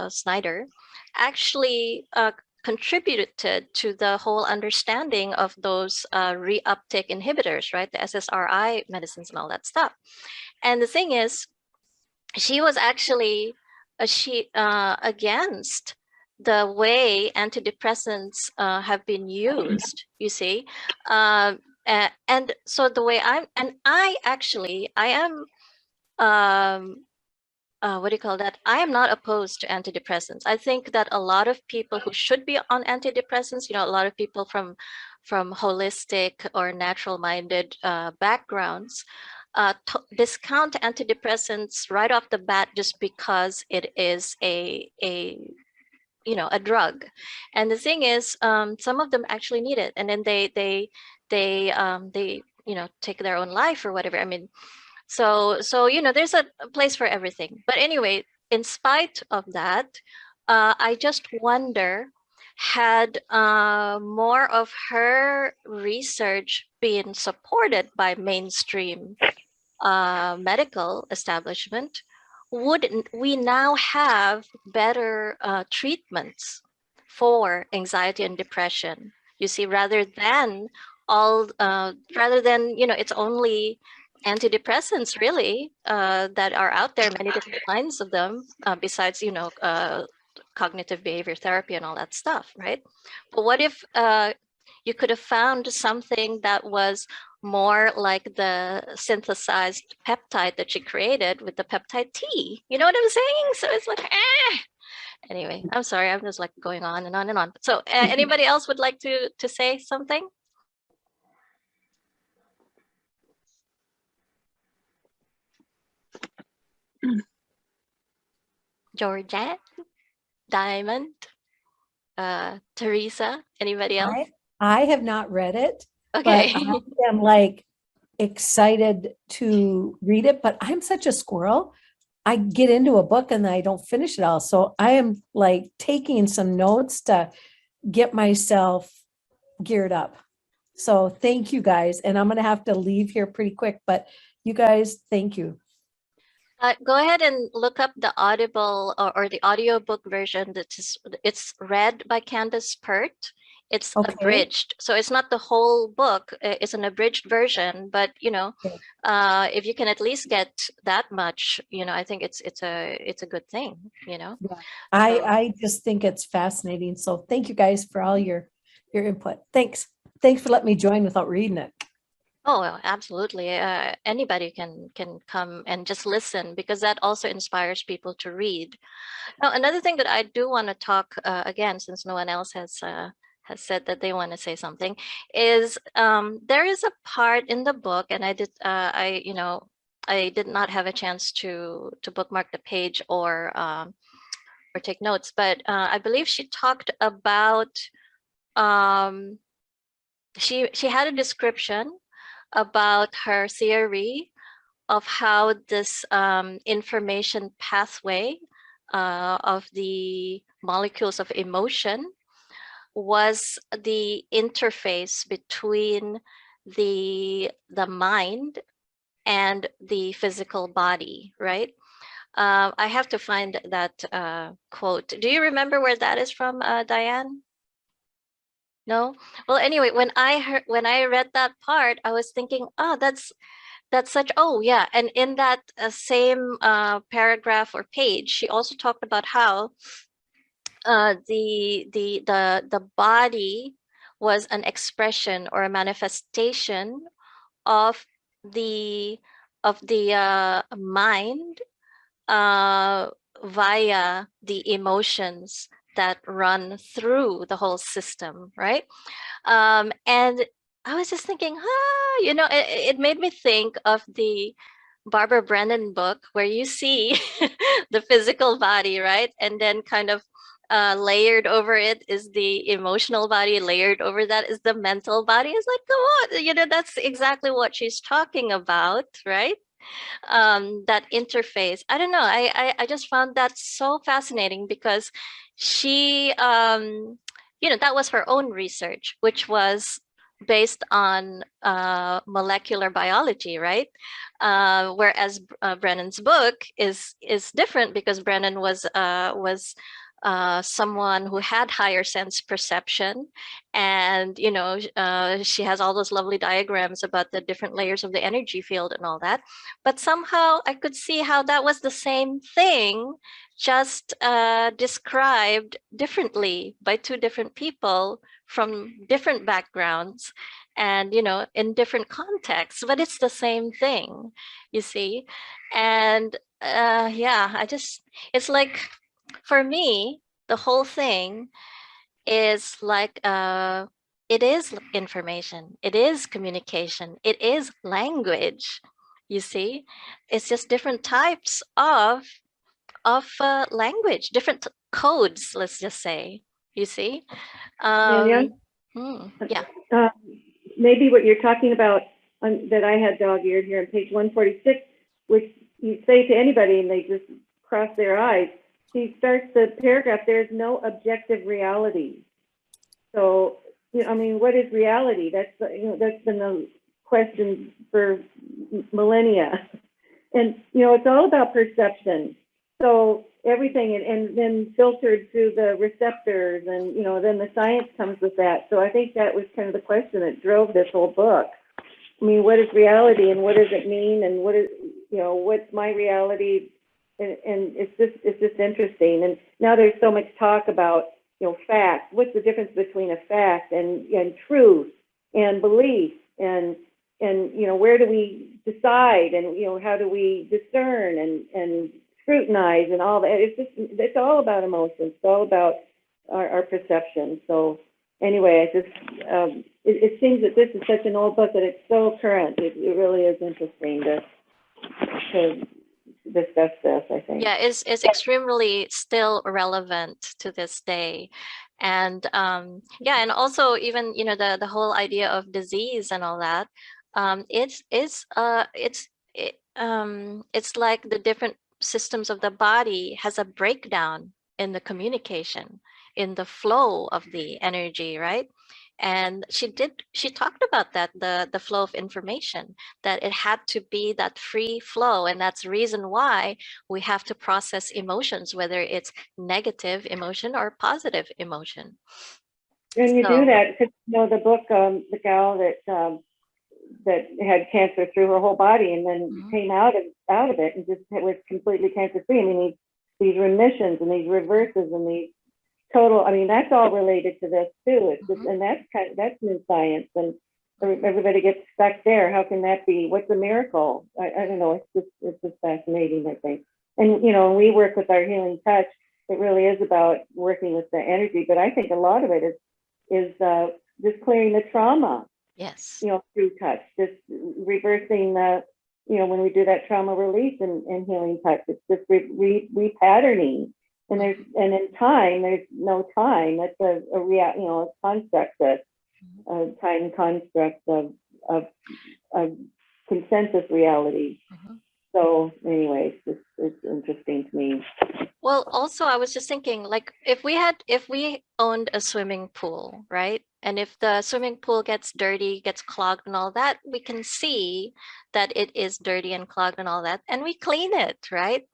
Snyder actually contributed to the whole understanding of those reuptake inhibitors, right? The SSRI medicines and all that stuff. And the thing is, she was actually against the way antidepressants have been used, you see. And so the way I am what do you call that? I am not opposed to antidepressants. I think that a lot of people who should be on antidepressants, a lot of people from holistic or natural-minded backgrounds, discount antidepressants right off the bat just because it is a drug. And the thing is, some of them actually need it, and then they take their own life or whatever. I mean, so there's a place for everything. But anyway, in spite of that, I just wonder, had more of her research been supported by mainstream medical establishment, would we now have better treatments for anxiety and depression? You see, rather than it's only antidepressants really that are out there, many different kinds of them, besides cognitive behavior therapy and all that stuff, right? But what if you could have found something that was more like the synthesized peptide that she created with the peptide T? You know what I'm saying? So it's like, anyway, I'm sorry, I'm just like going on and on and on. So anybody else would like to say something? Georgette, Diamond, Teresa, anybody else? I have not read it, Okay. but I am like excited to read it, but I'm such a squirrel. I get into a book and I don't finish it all. So I am like taking some notes to get myself geared up. So thank you guys. And I'm going to have to leave here pretty quick, but you guys, thank you. Go ahead and look up the Audible or the audiobook version. It's read by Candace Pert. It's Okay. abridged, so it's not the whole book. It's an abridged version, but Okay. if you can at least get that much, I think it's a good thing. Yeah. So, I just think it's fascinating. So thank you guys for all your input. Thanks. Thanks for letting me join without reading it. oh, absolutely. Anybody can come and just listen, because that also inspires people to read. Now, another thing that I do want to talk again, since no one else has said that they want to say something, is there is a part in the book, and I did not have a chance to bookmark the page or take notes, but I believe she talked about she had a description about her theory of how this information pathway of the molecules of emotion was the interface between the mind and the physical body, right? I have to find that quote. Do you remember where that is from, Diane? No? Well, anyway, when I read that part, I was thinking, oh, that's such, oh yeah. And in that same paragraph or page, she also talked about how the body was an expression or a manifestation of the mind via the emotions that run through the whole system, right? And I was just thinking, it made me think of the Barbara Brennan book, where you see the physical body, right? And then kind of layered over it is the emotional body, layered over that is the mental body. It's like, come on, that's exactly what she's talking about, right? That interface. I don't know. I just found that so fascinating, because she, that was her own research, which was based on molecular biology, right? Whereas Brennan's book is different, because Brennan was someone who had higher sense perception, and she has all those lovely diagrams about the different layers of the energy field and all that. But somehow I could see how that was the same thing, just described differently by two different people from different backgrounds, and in different contexts, but it's the same thing, you see. And yeah, it's like, for me, the whole thing is like it is information, it is communication, it is language, you see. It's just different types of language, different codes, let's just say, you see. Amelia? Yeah. Maybe what you're talking about that I had dog-eared here on page 146, which you say to anybody and they just cross their eyes. She starts the paragraph, there's no objective reality. So, what is reality? That's been the question for millennia. And, it's all about perception. so everything, and then filtered through the receptors, and then the science comes with that. So I think that was kind of the question that drove this whole book. I mean, what is reality, and what does it mean, and what's my reality? And it's just interesting. And now there's so much talk about fact. What's the difference between a fact and truth and belief, and where do we decide, and how do we discern and scrutinize and all that? It's all about emotions. It's all about our perception. So anyway, it seems that this is such an old book that it's so current. It really is interesting to discuss this, I think. Yeah, it's extremely still relevant to this day. And yeah, and also even the whole idea of disease and all that, it's like the different systems of the body has a breakdown in the communication, in the flow of the energy, right? And she talked about that, the flow of information, that it had to be that free flow. And that's the reason why we have to process emotions, whether it's negative emotion or positive emotion. And you do that because the book, the gal that had cancer through her whole body, and then came out of it and just was completely cancer free. I mean, these remissions and these reverses and these total. I mean, that's all related to this too. It's just, and that's new science, and everybody gets stuck there. How can that be? What's a miracle? I don't know. It's just fascinating, I think. And when we work with our healing touch, it really is about working with the energy. But I think a lot of it is just clearing the trauma. Yes. Through touch, just reversing the, when we do that trauma release and healing touch, it's just repatterning. And in time, there's no time. That's a construct, a time construct of consensus reality. So anyway, it's interesting to me. Well, also I was just thinking, like, if we owned a swimming pool, right? And if the swimming pool gets dirty, gets clogged and all that, we can see that it is dirty and clogged and all that, and we clean it, right?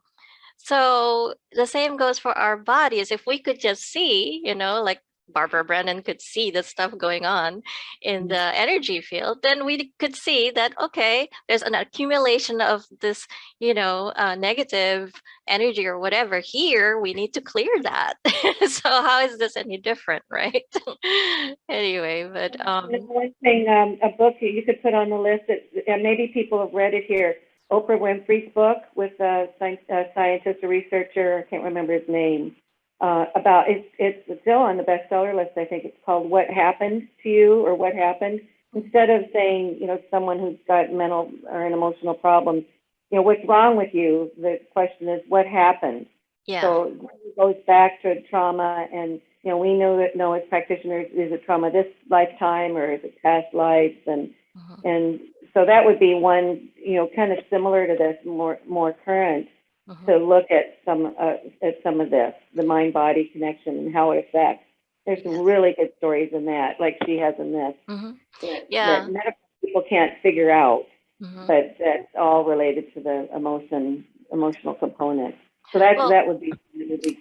So the same goes for our bodies. If we could just see, like Barbara Brennan could see the stuff going on in the energy field, then we could see that, okay, there's an accumulation of this, negative energy or whatever here. We need to clear that. So how is this any different, right? Anyway, but one thing, a book you could put on the list that maybe people have read it here. Oprah Winfrey's book with a scientist, a researcher, I can't remember his name, about it's still on the bestseller list. I think it's called "What Happened to You" or "What Happened." Instead of saying, someone who's got mental or an emotional problems, what's wrong with you? The question is, what happened? Yeah. So it goes back to trauma, and we know as practitioners, is it trauma this lifetime or is it past lives? And so that would be one, kind of similar to this, more current, to look at some of this, the mind-body connection and how it affects. There's some really good stories in that, like she has in this, that medical people can't figure out, but that's all related to the emotional component. So that would be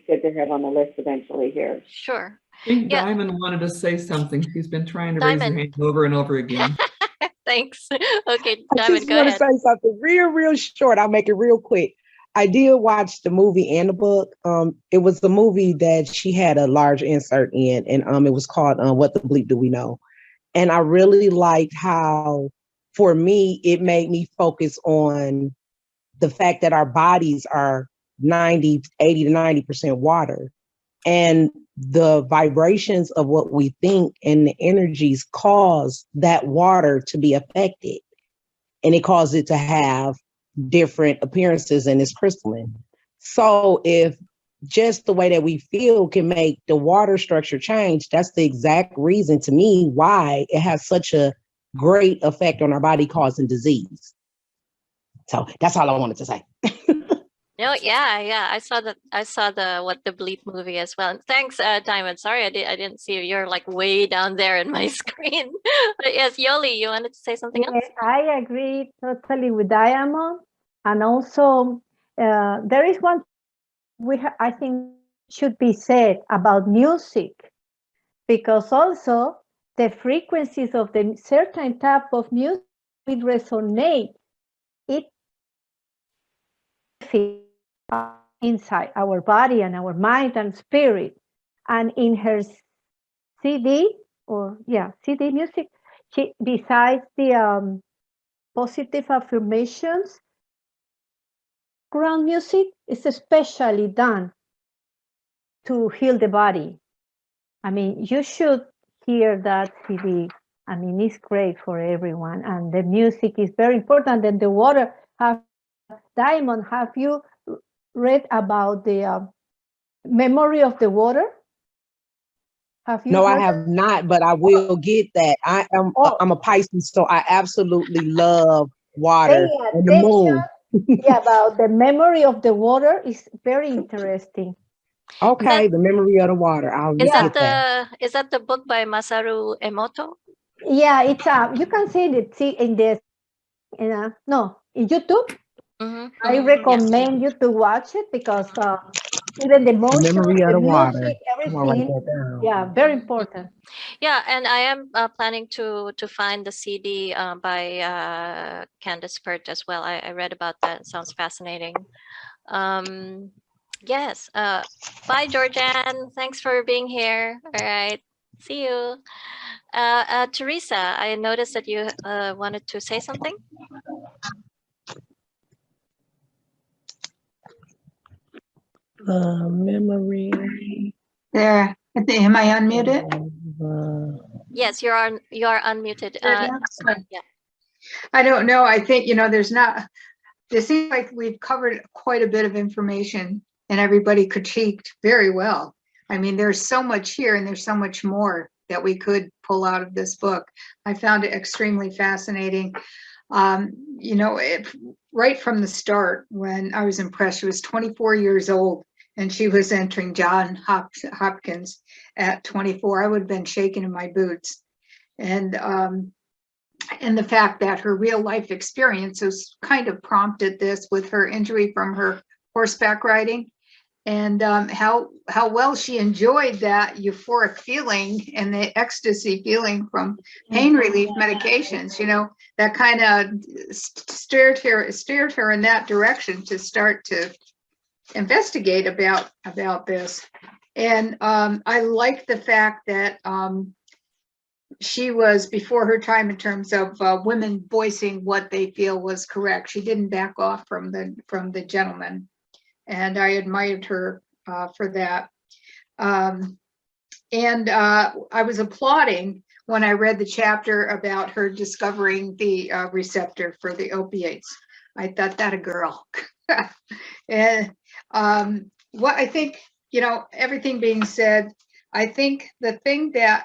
good to have on the list eventually here. Sure. I think Diamond wanted to say something. She's been trying to raise her hand over and over again. Thanks. Okay, I Diamond, just go want ahead. to say something real short. I'll make it real quick. I did watch the movie and the book. It was the movie that she had a large insert in, and it was called "What the Bleep Do We Know?" And I really liked how, for me, it made me focus on the fact that our bodies are 80 to 90% water. And the vibrations of what we think and the energies cause that water to be affected. And it causes it to have different appearances and it's crystalline. So if just the way that we feel can make the water structure change, that's the exact reason to me why it has such a great effect on our body, causing disease. So that's all I wanted to say. No, yeah. I saw the What the Bleep movie as well. And thanks, Diamond. Sorry, I didn't see you. You're like way down there in my screen. But yes, Yoli, you wanted to say something else? I agree totally with Diamond. And also, there is one I think should be said about music, because also the frequencies of the certain type of music will resonate. It inside our body and our mind and spirit. And in her CD, CD music, she, besides the positive affirmations, background music is especially done to heal the body. I mean, you should hear that CD. I mean, it's great for everyone, and the music is very important. And the water. Diamond, have you read about the memory of the water? Have you No, I heard have not, but I will get that. I'm a Pisces, so I absolutely love water paying and the attention? moon. Yeah, about the memory of the water is very interesting. Okay, the memory of the water. I'll Is get that that. is that the book by Masaru Emoto? Yeah, it's you can see it in this no, in YouTube. I recommend you to watch it because even the The motion, memory of the the water. music, I'm gonna write everything. that down. Yeah, very important. Yeah, and I am planning to find the CD by Candace Pert as well. I read about that. It sounds fascinating. Yes. Bye, Georgianne. Thanks for being here. All right. See you. Teresa, I noticed that you wanted to say something. Memory. There. Am I unmuted? Yes, you are unmuted. Yeah. I don't know. I think, it seems like we've covered quite a bit of information and everybody critiqued very well. I mean, there's so much here and there's so much more that we could pull out of this book. I found it extremely fascinating. Right from the start, when I was impressed, she was 24 years old and she was entering Johns Hopkins at 24. I would have been shaking in my boots. And the fact that her real life experiences kind of prompted this with her injury from her horseback riding, and how well she enjoyed that euphoric feeling and the ecstasy feeling from pain relief medications. That kind of steered her in that direction to start to investigate about this. And I like the fact that she was before her time in terms of women voicing what they feel was correct. She didn't back off from the gentleman, and I admired her for that. And I was applauding when I read the chapter about her discovering the receptor for the opiates. I thought that a girl. And what I think, everything being said, I think the thing that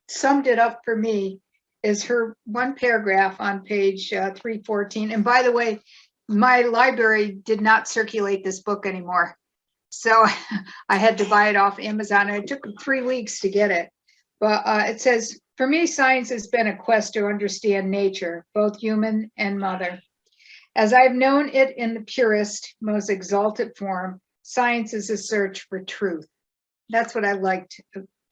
summed it up for me is her one paragraph on page 314. And by the way, my library did not circulate this book anymore. So I had to buy it off Amazon. It took 3 weeks to get it. But it says, for me, science has been a quest to understand nature, both human and mother. As I've known it in the purest, most exalted form, science is a search for truth. That's what I liked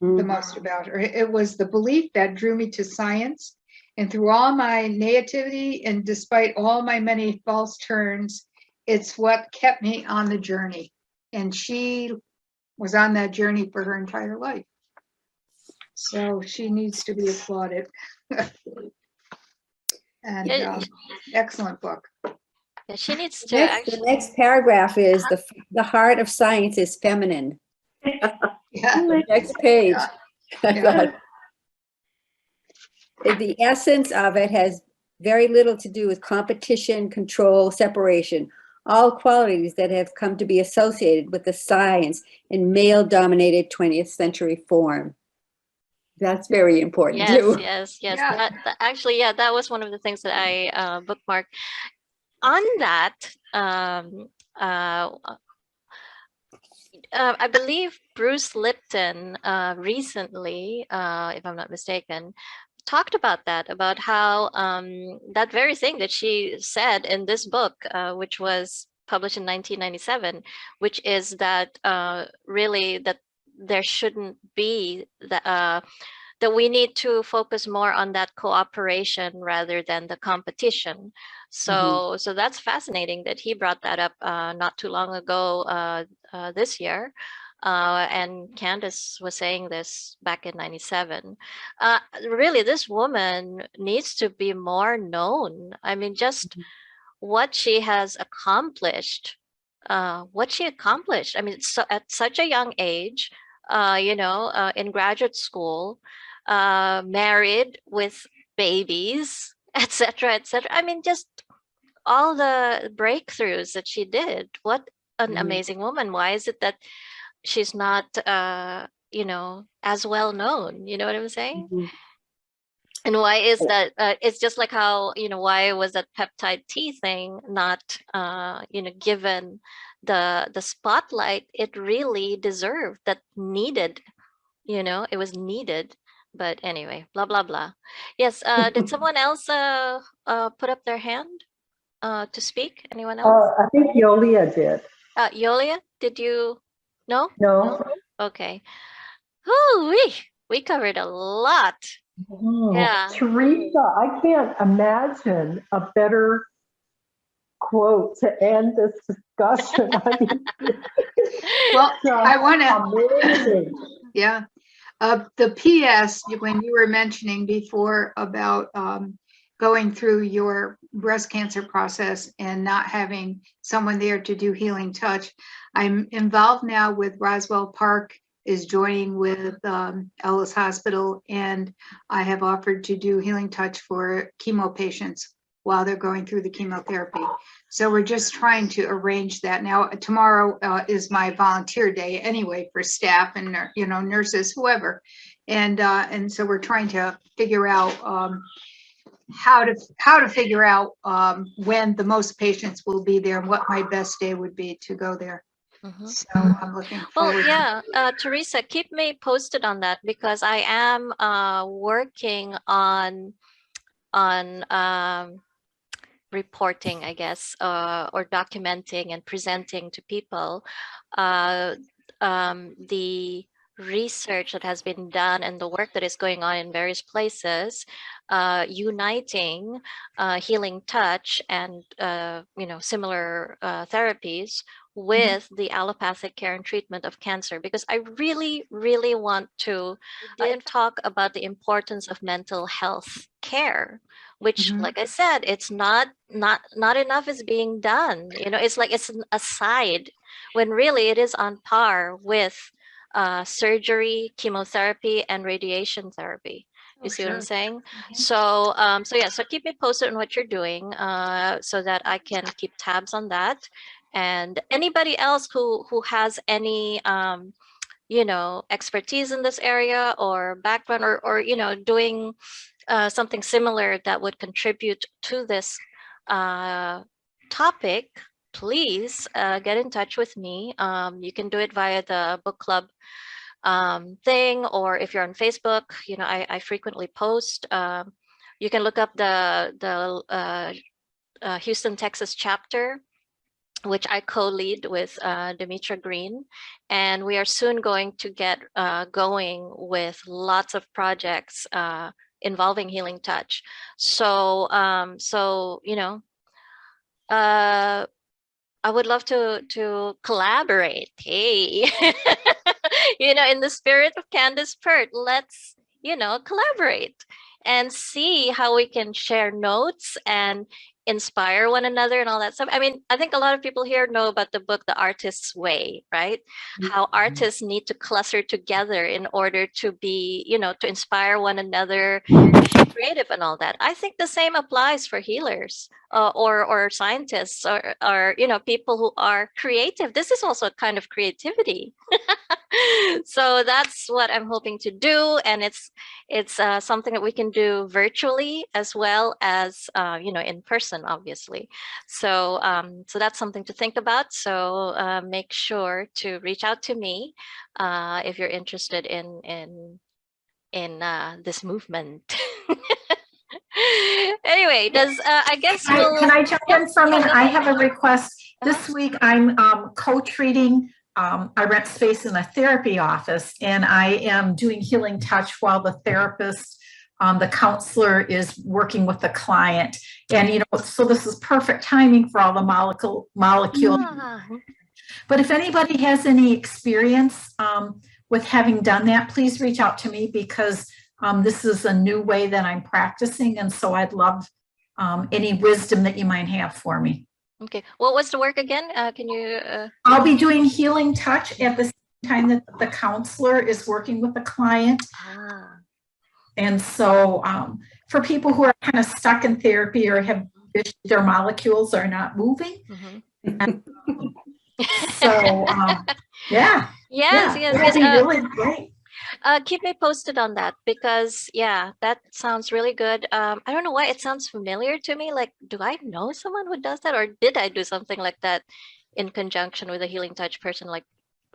the most about her. It was the belief that drew me to science. And through all my naivety and despite all my many false turns, it's what kept me on the journey. And she was on that journey for her entire life. So she needs to be applauded. And excellent book. Yeah, she needs to The next paragraph is the heart of science is feminine. Yeah. Next page. Yeah. The essence of it has very little to do with competition, control, separation, all qualities that have come to be associated with the science in male-dominated 20th century form. That's very important too. Yes. Yeah. Actually, that was one of the things that I bookmarked. On that, I believe Bruce Lipton recently, if I'm not mistaken, talked about that, about how that very thing that she said in this book, which was published in 1997, which is that really that there shouldn't be that we need to focus more on that cooperation rather than the competition. So so that's fascinating that he brought that up not too long ago this year. And Candace was saying this back in 97. Really, this woman needs to be more known. I mean, just what she has accomplished, what she accomplished. I mean, so at such a young age, in graduate school, married with babies, etc., etc. I mean, just all the breakthroughs that she did. What an amazing woman. Why is it that she's not, as well known? You know what I'm saying? And why is that? It's just like how, why was that peptide T thing not, given the spotlight it really deserved, that needed, it was needed. But anyway, blah, blah, blah. Yes. Did someone else put up their hand to speak? Anyone else? I think Yolia did. Yolia, did you? No? No. Okay. Oh, we covered a lot. Oh, Yeah. Teresa, I can't imagine a better quote to end this discussion. I mean, Well, I want to, amazing. yeah. The PS, when you were mentioning before about going through your breast cancer process and not having someone there to do healing touch, I'm involved now with Roswell Park is joining with Ellis Hospital, and I have offered to do healing touch for chemo patients while they're going through the chemotherapy. So we're just trying to arrange that. Now, tomorrow is my volunteer day anyway for staff and nurses, whoever, and so we're trying to figure out how to figure out when the most patients will be there and what my best day would be to go there. So I'm looking forward. Well, yeah, Teresa, keep me posted on that, because I am working on reporting, I guess, or documenting and presenting to people the research that has been done and the work that is going on in various places, uniting healing touch and similar therapies with the allopathic care and treatment of cancer, because I really, really want to talk about the importance of mental health care, which, like I said, it's not enough is being done. It's like it's an aside, when really it is on par with surgery, chemotherapy, and radiation therapy. You see what I'm saying? So, so keep me posted on what you're doing, so that I can keep tabs on that. And anybody else who has any expertise in this area or background, or doing something similar that would contribute to this topic, please get in touch with me. You can do it via the book club thing, or if you're on Facebook, I frequently post. You can look up the Houston, Texas chapter, which I co-lead with Demetra Green, and we are soon going to get going with lots of projects involving healing touch. So, I would love to collaborate. Hey, in the spirit of Candace Pert, let's collaborate and see how we can share notes and inspire one another and all that stuff. I mean, I think a lot of people here know about the book, The Artist's Way, right? How artists need to cluster together in order to be, to inspire one another, be creative and all that. I think the same applies for healers or scientists or people who are creative. This is also a kind of creativity. So that's what I'm hoping to do, and it's something that we can do virtually as well as in person, obviously. So so that's something to think about. So make sure to reach out to me if you're interested in this movement. Anyway, does I guess Can I jump in for a minute? I have a request. This week I'm co-treating. I rent space in a therapy office, and I am doing healing touch while the therapist, the counselor, is working with the client. And so this is perfect timing for all the molecule. But if anybody has any experience with having done that, please reach out to me, because this is a new way that I'm practicing, and so I'd love any wisdom that you might have for me. Okay. What was the work again? Can you? I'll be doing healing touch at the same time that the counselor is working with the client. And so for people who are kind of stuck in therapy or have their molecules are not moving. So yeah. Yes, that'd be really great. Keep me posted on that, because that sounds really good. I don't know why it sounds familiar to me. Like, do I know someone who does that, or did I do something like that in conjunction with a healing touch person like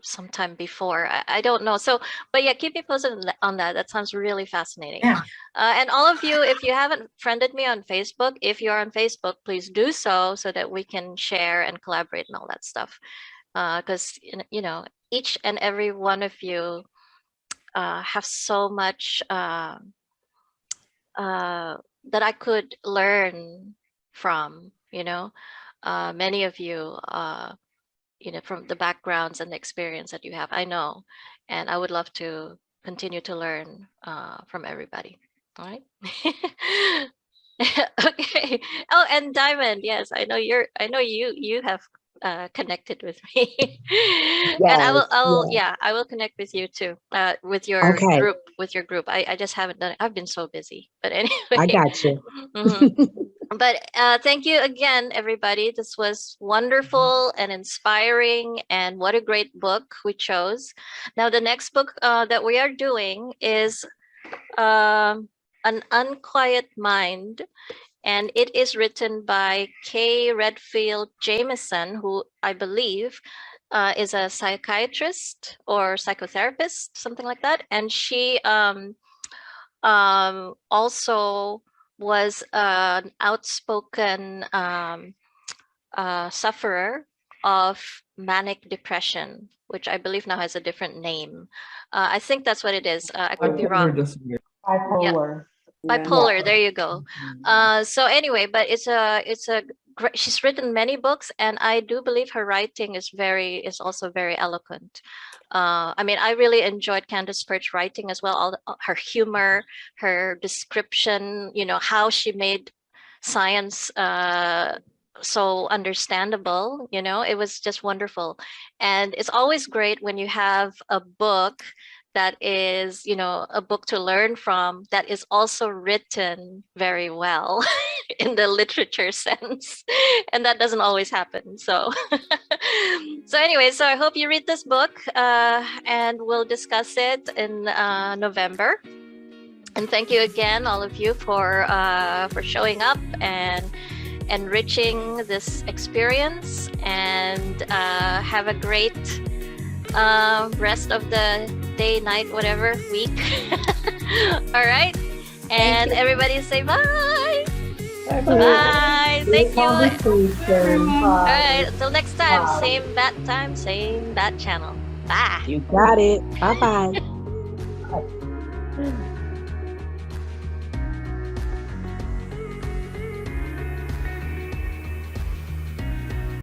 sometime before? I don't know. So, but yeah, keep me posted on that. That sounds really fascinating. And all of you, if you haven't friended me on Facebook, if you're on Facebook, please do so that we can share and collaborate and all that stuff. Because each and every one of you have so much that I could learn from, many of you, from the backgrounds and the experience that you have, I know, and I would love to continue to learn from everybody. All right. Okay. Oh, and Diamond, yes, I know you have connected with me. And I will connect with you too, with your group. I just haven't done it. I've been so busy, but anyway. I got you. But thank you again, everybody. This was wonderful and inspiring, and what a great book we chose. Now, the next book that we are doing is An Unquiet Mind. And it is written by Kay Redfield Jameson, who I believe is a psychiatrist or psychotherapist, something like that. And she also was an outspoken sufferer of manic depression, which I believe now has a different name. I think that's what it is. I could be wrong. Bipolar. Bipolar, there you go. So anyway, but it's a great, she's written many books, and I do believe her writing is also very eloquent. I mean, I really enjoyed Candace Pert's writing as well. All her humor, her description, how she made science so understandable. It was just wonderful. And it's always great when you have a book that is, a book to learn from, that is also written very well in the literature sense. And that doesn't always happen. So, anyway, so I hope you read this book, and we'll discuss it in November. And thank you again, all of you, for showing up and enriching this experience. And have a great rest of the day, night, whatever, week. All right. And everybody say bye. Bye. Thank you. All right. Until next time, same bat time, same bat channel. Bye. You got it. Bye-bye.